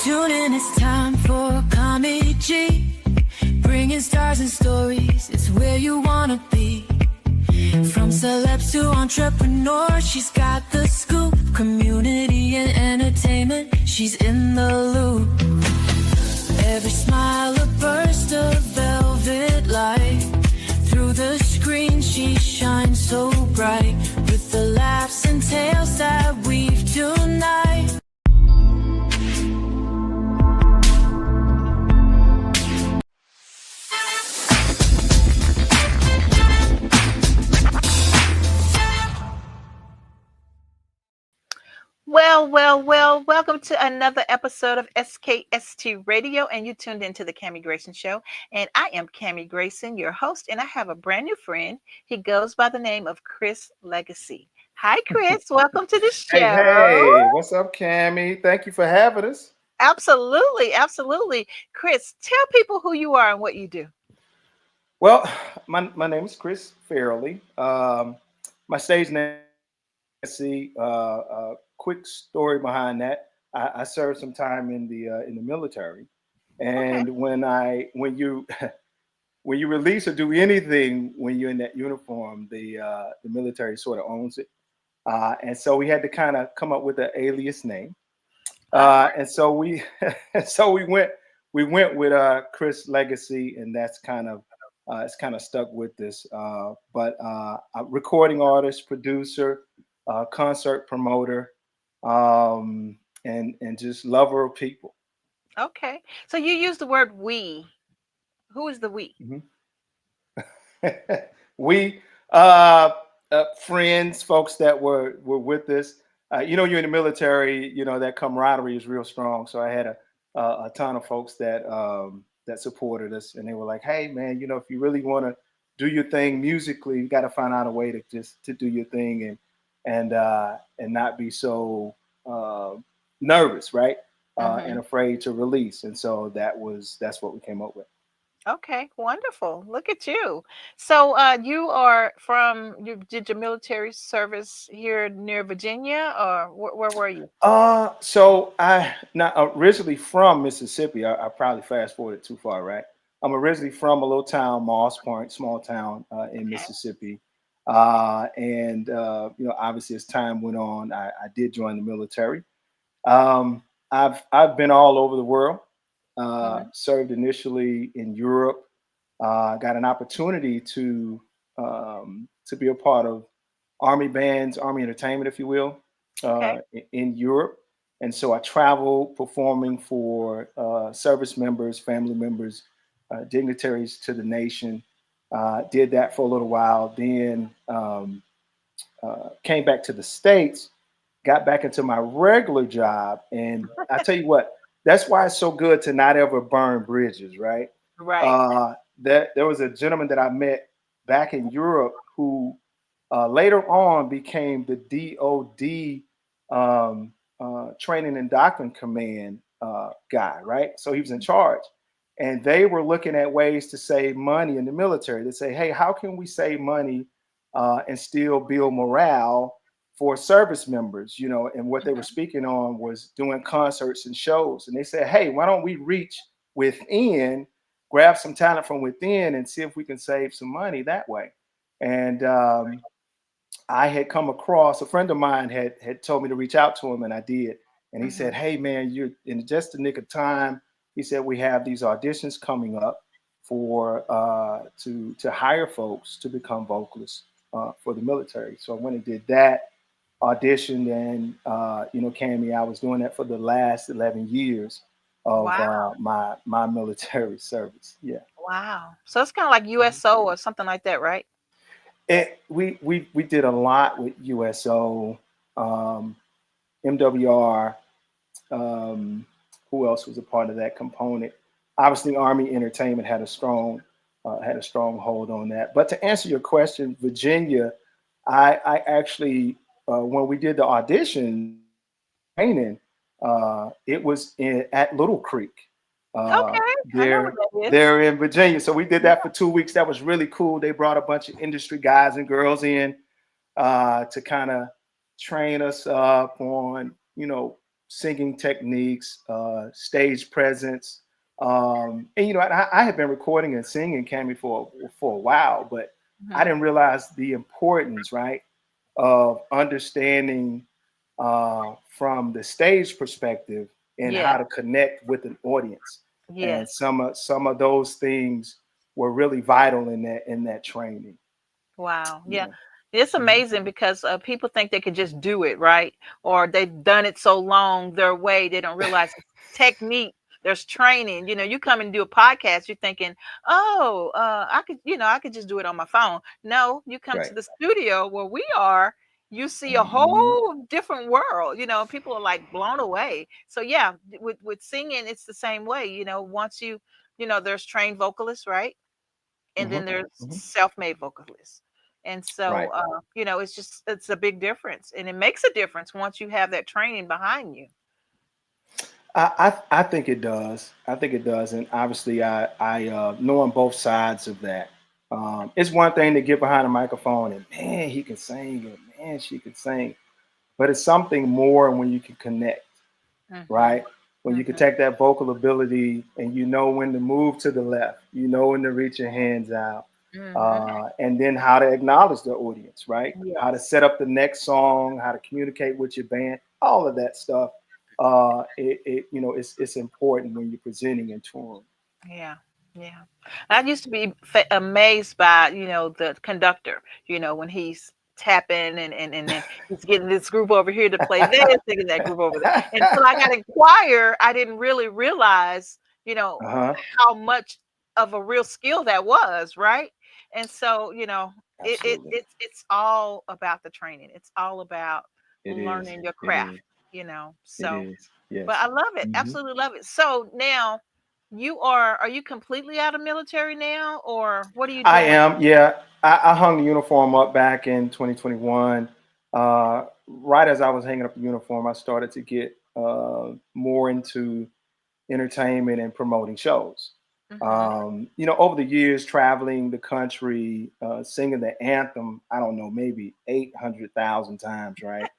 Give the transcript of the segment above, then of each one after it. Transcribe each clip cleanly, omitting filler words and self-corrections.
Tune in, it's time for comedy. Bringing stars and stories, it's where you wanna be. From celebs to entrepreneurs, she's got the scoop. Community and entertainment, she's in the loop. Every smile a burst of velvet light. Through the screen she shines so bright. With the laughs and tales that weave tonight. Well, welcome to another episode of SKST Radio, and you tuned into the Cammie Grayson Show, and I am Cammie Grayson, your host, and I have a brand new friend. He goes by the name of Chris Legacy. Hi, Chris. Welcome to the show. Hey, what's up, Cammie? Thank you for having us. Absolutely. Chris, tell people who you are and what you do. Well, my name is Chris Fairley. My stage name is quick story behind that. I served some time in the military, and Okay. when you release or do anything when you're in that uniform, the military sort of owns it, and so we had to kind of come up with an alias name, and so we we went with Chris Legacy, and that's kind of it's kind of stuck with this. But a recording artist, producer, concert promoter, and just lover of people. Okay. So you use the word we. Who is the we? Mhm. We uh, friends, folks that were with us. You're in the military. That camaraderie is real strong. So I had a ton of folks that supported us, and they were like, "Hey, man, if you really want to do your thing musically, you got to find out a way to do your thing and not be so nervous, right? And Mm-hmm. afraid to release." And so that's what we came up with. Okay, wonderful. Look at you. So, you are from, you did your military service here near Virginia, or where were you? So I not originally from Mississippi. I probably fast forwarded too far, right? I'm originally from a little town, Moss Point, small town in Okay. Mississippi. And obviously as time went on, I did join the military. Um, I've been all over the world. Hmm. Served initially in Europe. Got an opportunity to be a part of army bands, army entertainment, if you will, Okay. in Europe. And so I traveled performing for service members, family members, dignitaries to the nation. Did that for a little while. Then came back to the States, got back into my regular job. And I tell you what, that's why it's so good to not ever burn bridges, right? Right. That there was a gentleman that I met back in Europe who later on became the DOD Training and Doctrine Command guy, right? So he was in charge. And they were looking at ways to save money in the military. They say, hey, how can we save money and still build morale for service members? And what they were Hmm. speaking on was doing concerts and shows. And they said, hey, why don't we reach within, grab some talent from within, and see if we can save some money that way? And I had come across a friend of mine had told me to reach out to him, and I did. And he said, Hmm. "Hey, man, you're in just the nick of time." He said, "We have these auditions coming up for to hire folks to become vocalists for the military." So I went and did that, auditioned, and Cammie, I was doing that for the last 11 years of Wow. my military service. Yeah. Wow. So it's kind of like USO or something like that, right? We did a lot with USO, um, MWR. Um, who else was a part of that component? Obviously, Army Entertainment had a strong hold on that. But to answer your question, Virginia, I actually when we did the audition training, it was at Little Creek. Okay. I know what that is. There in Virginia. So we did that for 2 weeks. That was really cool. They brought a bunch of industry guys and girls in to kind of train us up on, singing techniques, stage presence. And you know, I have been recording and singing Cami for a while, but I didn't realize the importance, right, of understanding from the stage perspective and Yeah. how to connect with an audience. And Yes. some of those things were really vital in that training. Wow. Yeah. Yeah. It's Mhm. amazing because people think they could just do it, right? Or they've done it so long their way, they don't realize it's technique. There's training. You know, you come and do a podcast, you're thinking, oh, I could, I could just do it on my phone. No, you come to Right. the studio where we are, you see a Mhm. whole different world. You know, people are like blown away. So yeah, with singing, it's the same way. You know, once there's trained vocalists, right? And then Mhm. there's Mhm. self-made vocalists. And so, Right. it's a big difference, and it makes a difference once you have that training behind you. I think it does. I think it does, and obviously, I know on both sides of that. It's one thing to get behind a microphone and man, he can sing, and man, she can sing, but it's something more when you can connect, Hmm. right? When you can Hmm. take that vocal ability and you know when to move to the left, you know when to reach your hands out, Hmm. and then how to acknowledge the audience, right? How to Yes. set up the next song, how to communicate with your band, all of that stuff. It's important when you're presenting and touring. Yeah. Yeah. I used to be amazed by, the conductor, when he's tapping and then he's getting this group over here to play this, thinking that group over there. Until I got in choir, I didn't really realize, Uh-huh. how much of a real skill that was, right? And so, Absolutely. it's all about the training. It's all about It is. learning your It craft, is. It So, is. but Yes. I love it. Hmm. Absolutely love it. So now are you completely out of military now, or what are you I doing? am. Yeah. I hung the uniform up back in 2021. Right as I was hanging up the uniform, I started to get more into entertainment and promoting shows. Hmm. Over the years, traveling the country, singing the anthem, I don't know, maybe 800,000 times, right?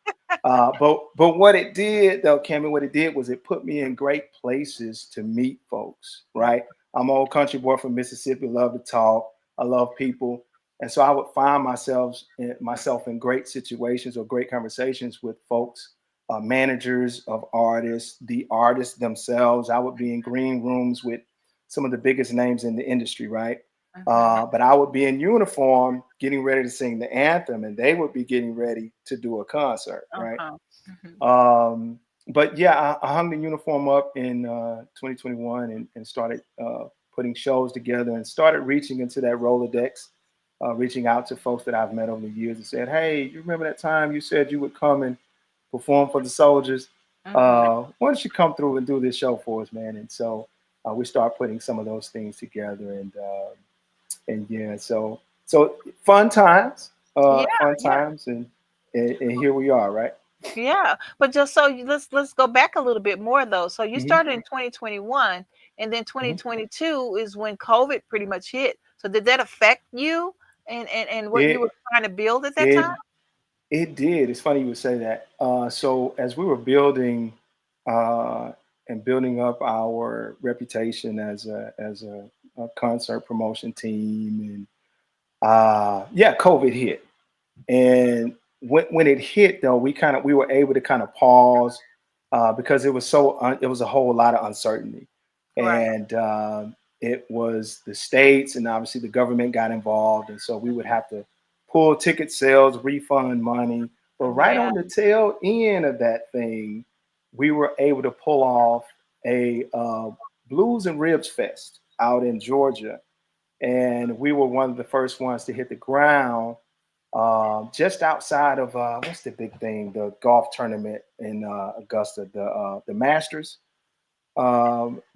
But what it did, though, Cammy, what it did was it put me in great places to meet folks, right? I'm an old country boy from Mississippi, love to talk, I love people. And so I would find myself in great situations or great conversations with folks, managers of artists, the artists themselves. I would be in green rooms with some of the biggest names in the industry, right? Hmm. But I would be in uniform getting ready to sing the anthem, and they would be getting ready to do a concert, right? Uh-huh. Hmm. But yeah, I hung the uniform up in 2021 and started putting shows together and started reaching into that Rolodex, reaching out to folks that I've met over the years and said, hey, you remember that time you said you would come and perform for the soldiers? Hmm. Why don't you come through and do this show for us, man? And so we start putting some of those things together, and yeah, so Yeah, fun yeah, times, and here we are, right? yeah. But just so let's go back a little bit more though. So you Hmm. started in 2021, and then Hmm. 2022 is when COVID pretty much hit. So did that affect you and what you were It trying to build at that time? it it did. It's funny you would say that. So as we were building uh, and building up our reputation as a concert promotion team, and yeah, COVID hit. And when it hit, though, we were able to kind of pause because it was a whole lot of uncertainty, Right. and it was the states and obviously the government got involved, and so we would have to pull ticket sales, refund money. But right Yeah. on the tail end of that thing, we were able to pull off a Blues and Ribs Fest out in Georgia, and we were one of the first ones to hit the ground just outside of what's the big thing? The golf tournament in Augusta, the Masters.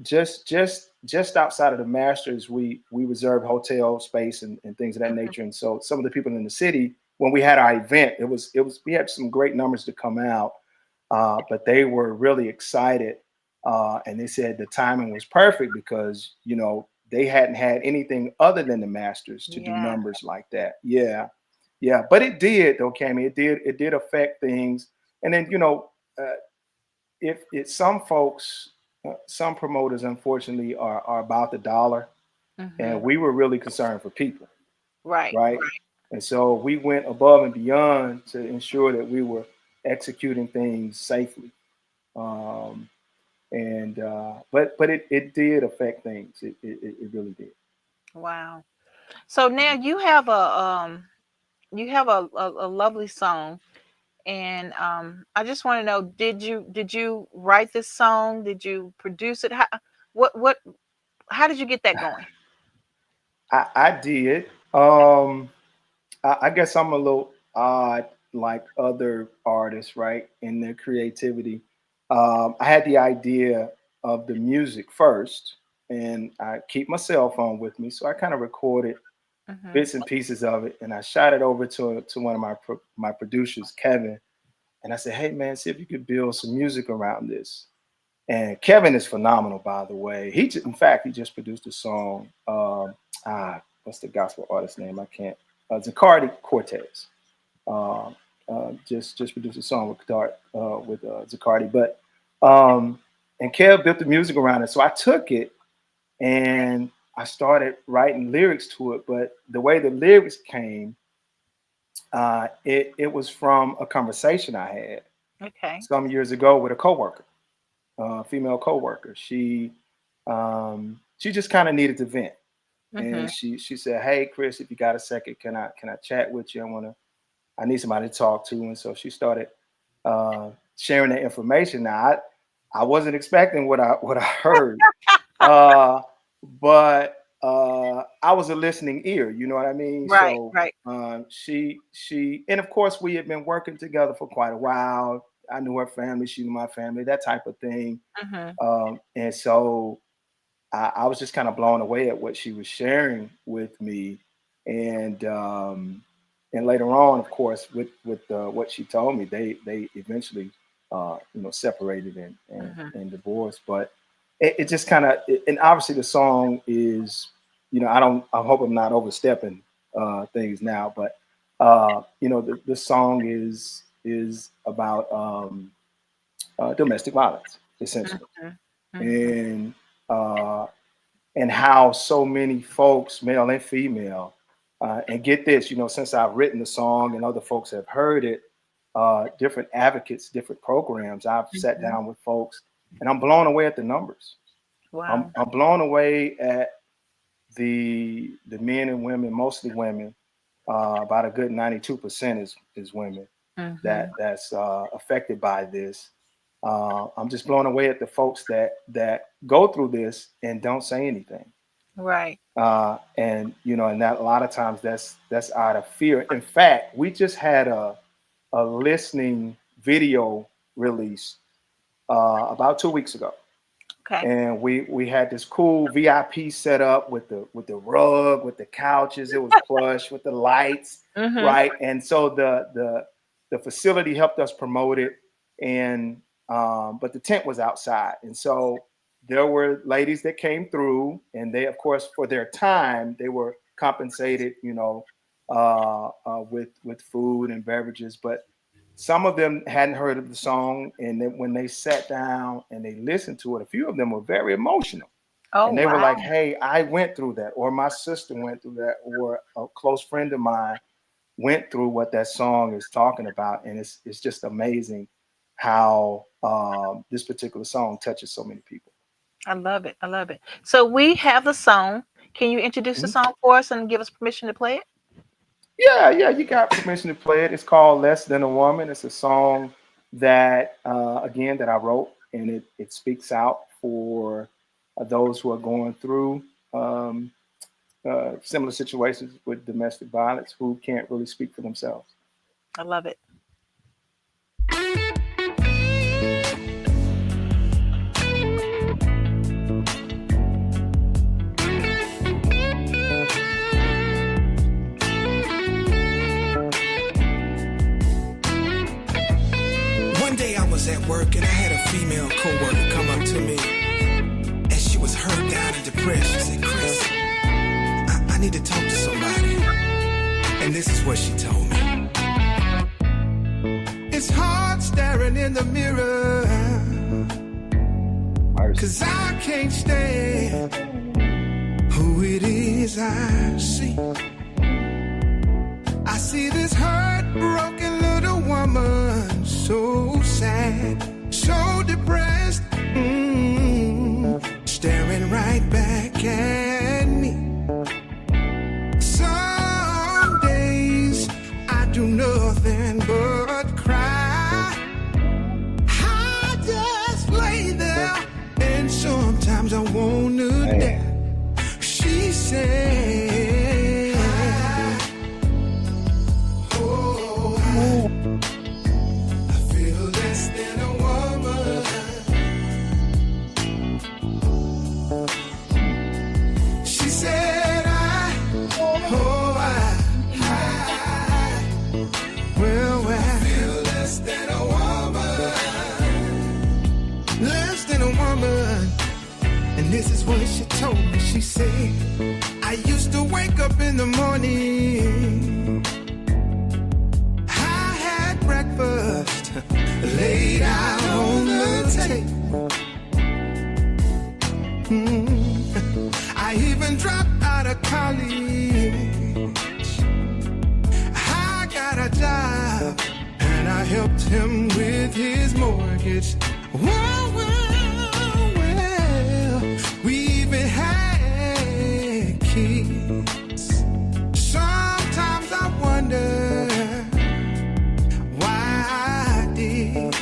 Just outside of the Masters, we reserved hotel space and things of that Mhm. nature. And so some of the people in the city, when we had our event, it was we had some great numbers to come out, but they were really excited, and they said the timing was perfect because they hadn't had anything other than the Masters to do Yeah. numbers like that. Yeah, yeah, but it did though, Cammy. It did affect things, and then uh, if it's some folks, some promoters, unfortunately, are about the dollar, and we were really concerned for people, Right. right? And so we went above and beyond to ensure that we were executing things safely. But it did affect things. It really did. Wow. So now you have a lovely song, and I just want to know, did you write this song? Did you produce it? How did you get that going? I did. I guess I'm a little odd, like other artists, right? In their creativity. I had the idea of the music first, and I keep my cell phone with me, so I kind of recorded bits and pieces of it, and I shot it over to one of my producers, Kevin, and I said, "Hey man, see if you could build some music around this." And Kevin is phenomenal, by the way. In fact, he just produced a song. What's the gospel artist name? I can't. Zaccardi Cortez. Just produced a song with Zaccardi, but and Kev built the music around it. So I took it and I started writing lyrics to it. But the way the lyrics came, it was from a conversation I had some years ago with a coworker, female coworker. She just kind of needed to vent. And she said, "Hey Chris, if you got a second, can I chat with you? I need somebody to talk to." And so she started sharing that information. Now I wasn't expecting what I heard, but I was a listening ear. You know what I mean? Right, so, right. She and of course we had been working together for quite a while. I knew her family, she knew my family, that type of thing. And so I was just kind of blown away at what she was sharing with me, and later on, of course, with what she told me, they eventually separated and divorced. But it just kind of, and obviously the song is, I hope I'm not overstepping things now, but the song is about domestic violence essentially, and how so many folks, male and female, and get this, since I've written the song and other folks have heard it, different advocates, different programs, I've sat down with folks, and I'm blown away at the numbers. Wow. I'm blown away at the men and women, mostly women, about a good 92% is women that's affected by this. I'm just blown away at the folks that go through this and don't say anything. Right. And that a lot of times that's out of fear. In fact, we just had a listening video release about 2 weeks ago. Okay. And we had this cool VIP set up with the rug, with the couches. It was plush with the lights, right? And so the facility helped us promote it, and but the tent was outside, and so there were ladies that came through, and they, of course, for their time, they were compensated, with food and beverages. But some of them hadn't heard of the song, and then when they sat down and they listened to it, a few of them were very emotional. And they were like, "Hey, I went through that," or "My sister went through that," or "A close friend of mine went through what that song is talking about." And it's just amazing how this particular song touches so many people. I love it. I love it. So we have the song. Can you introduce the song for us and give us permission to play it? Yeah, you got permission to play it. It's called "Less Than a Woman." It's a song that, again, that I wrote, and it speaks out for those who are going through similar situations with domestic violence, who can't really speak for themselves. I love it. At work, and I had a female coworker come up to me, and she was hurt down and depressed. She said, "Chris, I need to talk to somebody." And this is what she told me: "It's hard staring in the mirror 'cause I can't stand who it is I see. I see this heartbroken little woman, so sad, so depressed, staring right back at me. Some days I do nothing but cry. I just lay there, and sometimes I wanna die. She said, oh, I feel less than a woman. She said, well, I feel less than a woman. Less than a woman. And this is what she told me. She said, I used to wake up in the morning. I had breakfast laid out on the table. I even dropped out of college. I got a job and I helped him with his mortgage. Well, we even had kids. Sometimes I wonder why I did.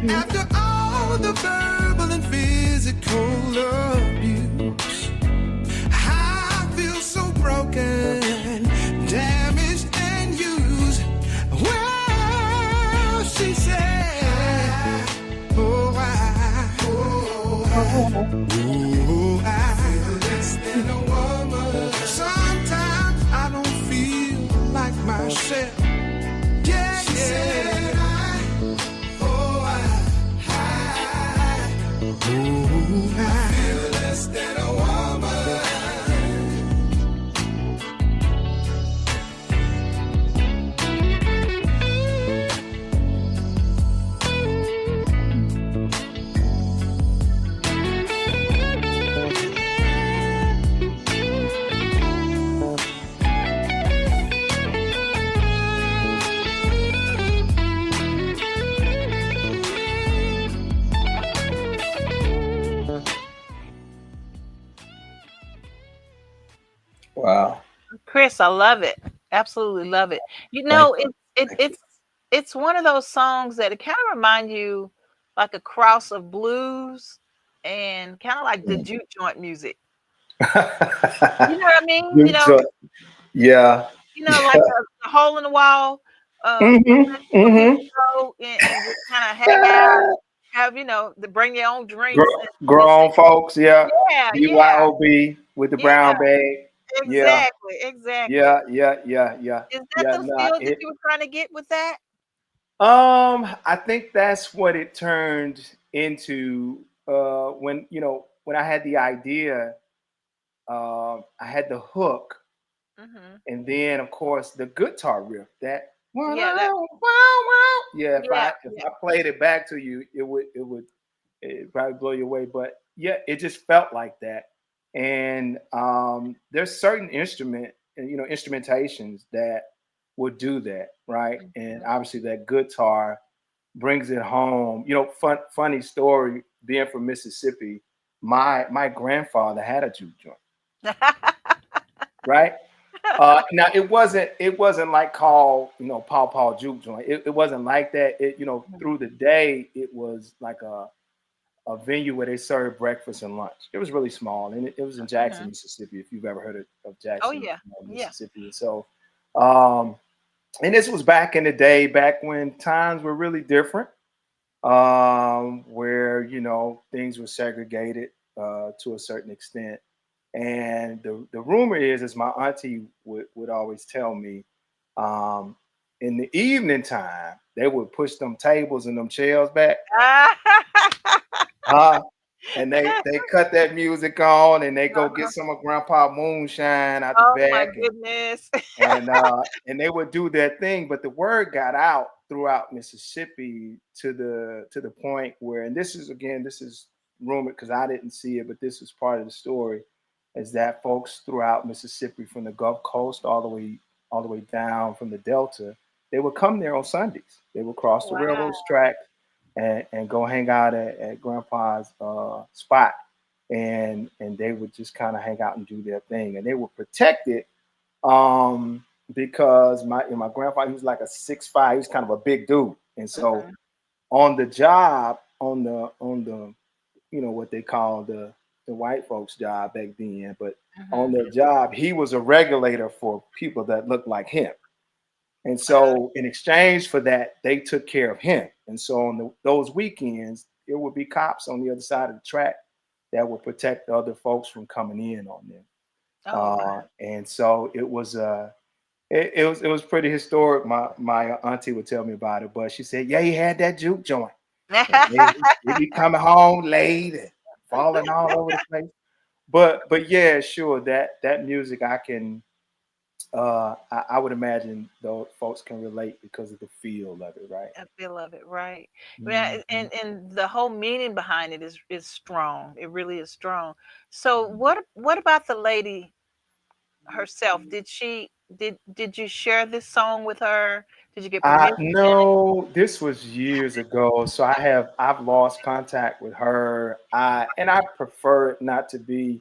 Now after all the verbal and physical abuse, I feel so broken, damaged and used. Well, she said, oh, I feel less than a woman. Sometimes I don't feel like myself. Yeah, she said, I feel less than a woman. Wow. Chris, I love it. Absolutely love it. You know, it's one of those songs that it kind of remind you like a cross of blues and kind of like the juke joint music. You know what I mean? You know, Yeah. like a hole in the wall. And just kind of hang out, have to bring your own drinks. Grown folks, yeah. Yeah, BYOB with the brown bag. Exactly. Yeah. Is that the feel that you were trying to get with that? I think that's what it turned into when I had the idea. I had the hook, and then of course the guitar riff. That if I played it back to you, it would probably blow you away. But yeah, it just felt like that. And there's certain instrumentations that would do that, right? And obviously that guitar brings it home. Funny story, being from Mississippi, my grandfather had a juke joint. Right? Now it wasn't like called, Paw juke joint. It wasn't like that. Through the day it was like a venue where they served breakfast and lunch. It was really small, and it was in Jackson, Mississippi. If you've ever heard of Jackson, Mississippi. Yeah. So, and this was back in the day, back when times were really different, where things were segregated to a certain extent. And the rumor is, as my auntie would always tell me, in the evening time, they would push them tables and them chairs back. And they cut that music on, and they go get some of Grandpa Moonshine out the back. Oh my goodness! And they would do their thing, but the word got out throughout Mississippi to the point where, and this is rumored because I didn't see it, but this is part of the story, is that folks throughout Mississippi from the Gulf Coast all the way down from the Delta, they would come there on Sundays. They would cross the railroad track and go hang out at Grandpa's spot, and they would just kind of hang out and do their thing, and they were protected because my grandpa, he was like a 6'5", he was kind of a big dude, and so on the job, on the what they call the white folks job back then, but on the job, he was a regulator for people that looked like him. And so in exchange for that, they took care of him. And so on those weekends, it would be cops on the other side of the track that would protect the other folks from coming in on them. And so it was it was pretty historic. My auntie would tell me about it, but she said, yeah, he had that juke joint. He'd be coming home late and falling all over the place. But yeah, sure, that music I can I would imagine those folks can relate because of the feel of it, right? I feel of it, right? Yeah, and the whole meaning behind it is strong. It really is strong. So what about the lady herself? Did you share this song with her? Did you get permission? No, this was years ago. So I've lost contact with her. And I prefer it not to be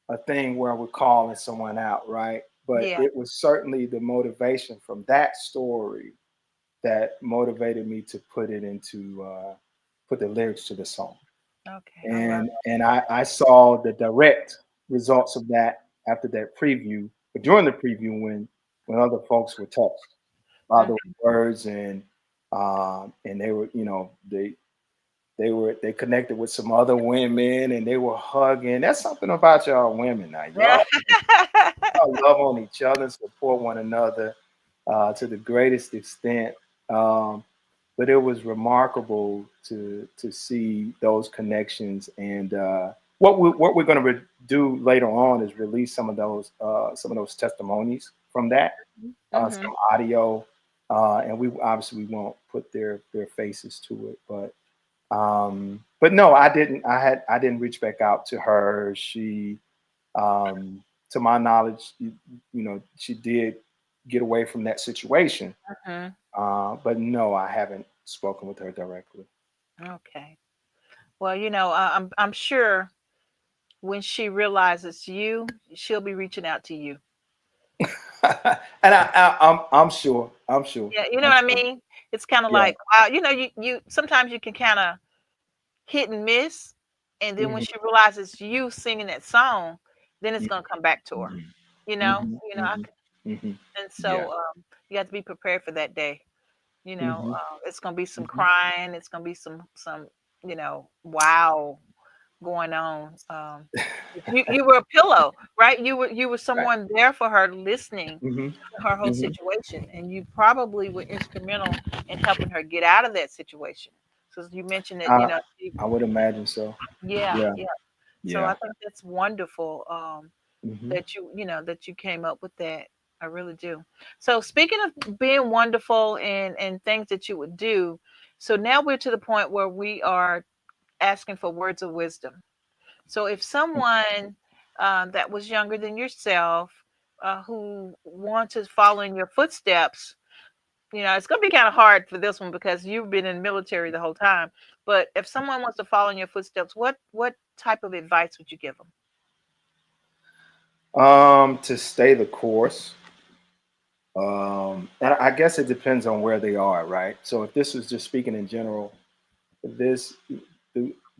a thing where we're calling someone out, right? But it was certainly the motivation from that story that motivated me to put the lyrics to the song. Okay. And I saw the direct results of that after that preview, but during the preview when other folks were touched by the words and they were, they connected with some other women and they were hugging. That's something about y'all women now. Y'all love on each other, support one another to the greatest extent. But it was remarkable to see those connections. And what we're going to do later on is release some of those testimonies from that, some audio, and we obviously won't put their faces to it, but no, I didn't reach back out to her. She, to my knowledge, she did get away from that situation. But no, I haven't spoken with her directly. Okay. Well, I'm sure when she realizes you, she'll be reaching out to you. And I'm sure. Yeah, you know what I mean? It's kind of like, you sometimes you can kind of hit and miss, and then when she realizes you singing that song, then it's gonna come back to her. And so you have to be prepared for that day. It's gonna be some crying. It's gonna be some wow going on. You were a pillow, right? You were someone there for her, listening to her whole situation, and you probably were instrumental in helping her get out of that situation. So you mentioned that I would imagine so. Yeah. So I think that's wonderful that you came up with that. I really do. So speaking of being wonderful and things that you would do, so now we're to the point where we are asking for words of wisdom. So if someone that was younger than yourself who wants to follow in your footsteps, it's going to be kind of hard for this one because you've been in the military the whole time. But if someone wants to follow in your footsteps, what type of advice would you give them? To stay the course. And I guess it depends on where they are, right? So if this was just speaking in general,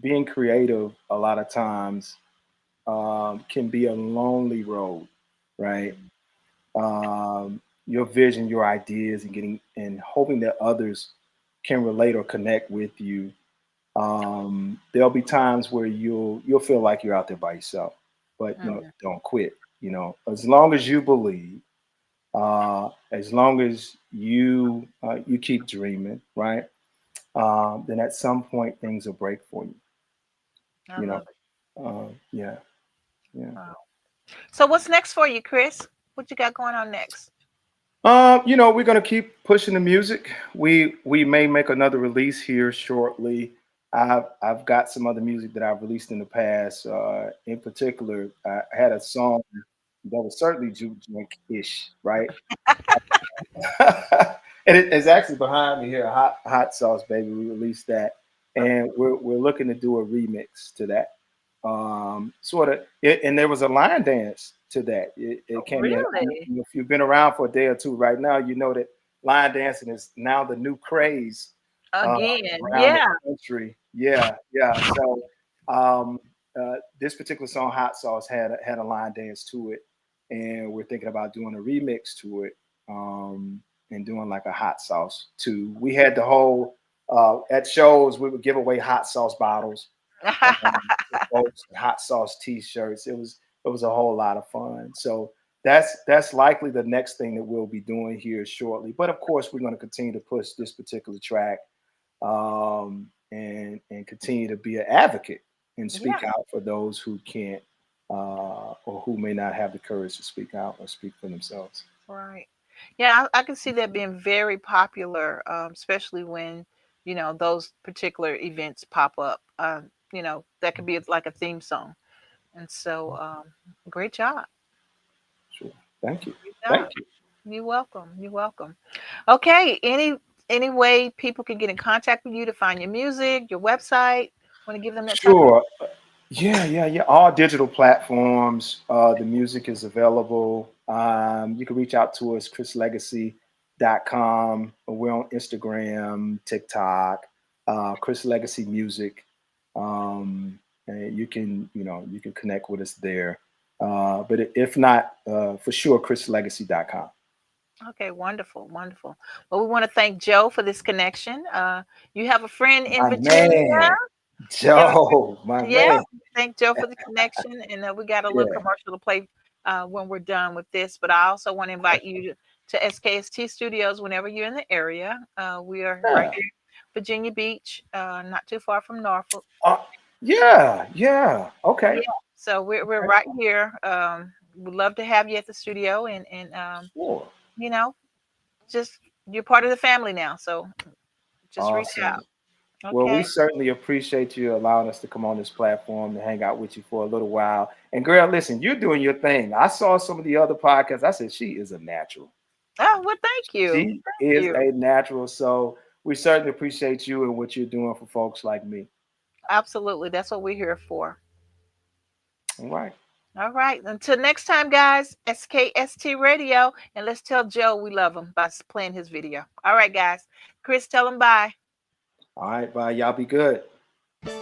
being creative a lot of times can be a lonely road, right? Your vision, your ideas, and hoping that others can relate or connect with you. There'll be times where you'll feel like you're out there by yourself, but don't quit. As long as you believe, as long as you keep dreaming, right? Then at some point things will break for you. Yeah. Wow. So what's next for you, Chris? What you got going on next? We're gonna keep pushing the music. We may make another release here shortly. I've got some other music that I've released in the past. In particular, I had a song that was certainly juke joint-ish, right? And it's actually behind me here, hot sauce, baby. We released that, and we're looking to do a remix to that. And there was a line dance to that. It came in. Really? If you've been around for a day or two right now, you know that line dancing is now the new craze Again, around yeah. the country. Yeah. So this particular song, Hot Sauce, had a line dance to it, and we're thinking about doing a remix to it, and doing like a hot sauce too. We had the whole at shows we would give away hot sauce bottles, folks, hot sauce T-shirts. It was a whole lot of fun. So that's likely the next thing that we'll be doing here shortly. But of course, we're going to continue to push this particular track, and continue to be an advocate and speak out for those who can't, or who may not have the courage to speak out or speak for themselves. Right. Yeah, I can see that being very popular, especially when, those particular events pop up. That could be like a theme song. And so, great job. Sure. Thank you. Great job. Thank you. You're welcome. You're welcome. Okay. Any way people can get in contact with you to find your music, your website? Want to give them that? Sure. Yeah. All digital platforms. The music is available. You can reach out to us, chrislegacy.com. We're on Instagram, TikTok, Chris Legacy Music. And you can connect with us there. But if not, for sure, chrislegacy.com. Okay, wonderful. Well, we want to thank Joe for this connection. You have a friend in Virginia. Man. Joe, my man. Thank Joe for the connection. And we got a little commercial to play when we're done with this. But I also want to invite you to SKST Studios whenever you're in the area. We are right here, Virginia Beach, not too far from Norfolk. Yeah. Okay. Yeah, so we're right here. We'd love to have you at the studio, and Sure. just you're part of the family now. So just reach out. Okay. Well, we certainly appreciate you allowing us to come on this platform to hang out with you for a little while. And girl, listen, you're doing your thing. I saw some of the other podcasts. I said, she is a natural. Oh, well, thank you. She is a natural. So we certainly appreciate you and what you're doing for folks like me. Absolutely. That's what we're here for. All right. All right. Until next time, guys, SKST Radio. And let's tell Joe we love him by playing his video. All right, guys. Chris, tell him bye. All right. Bye. Y'all be good.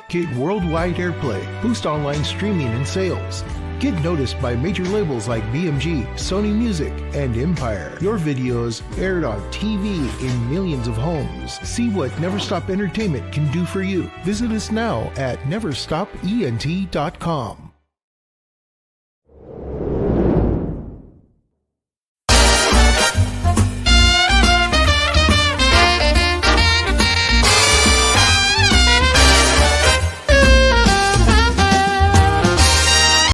Get worldwide airplay, boost online streaming and sales. Get noticed by major labels like BMG, Sony Music, and Empire. Your videos aired on TV in millions of homes. See what Never Stop Entertainment can do for you. Visit us now at neverstopent.com.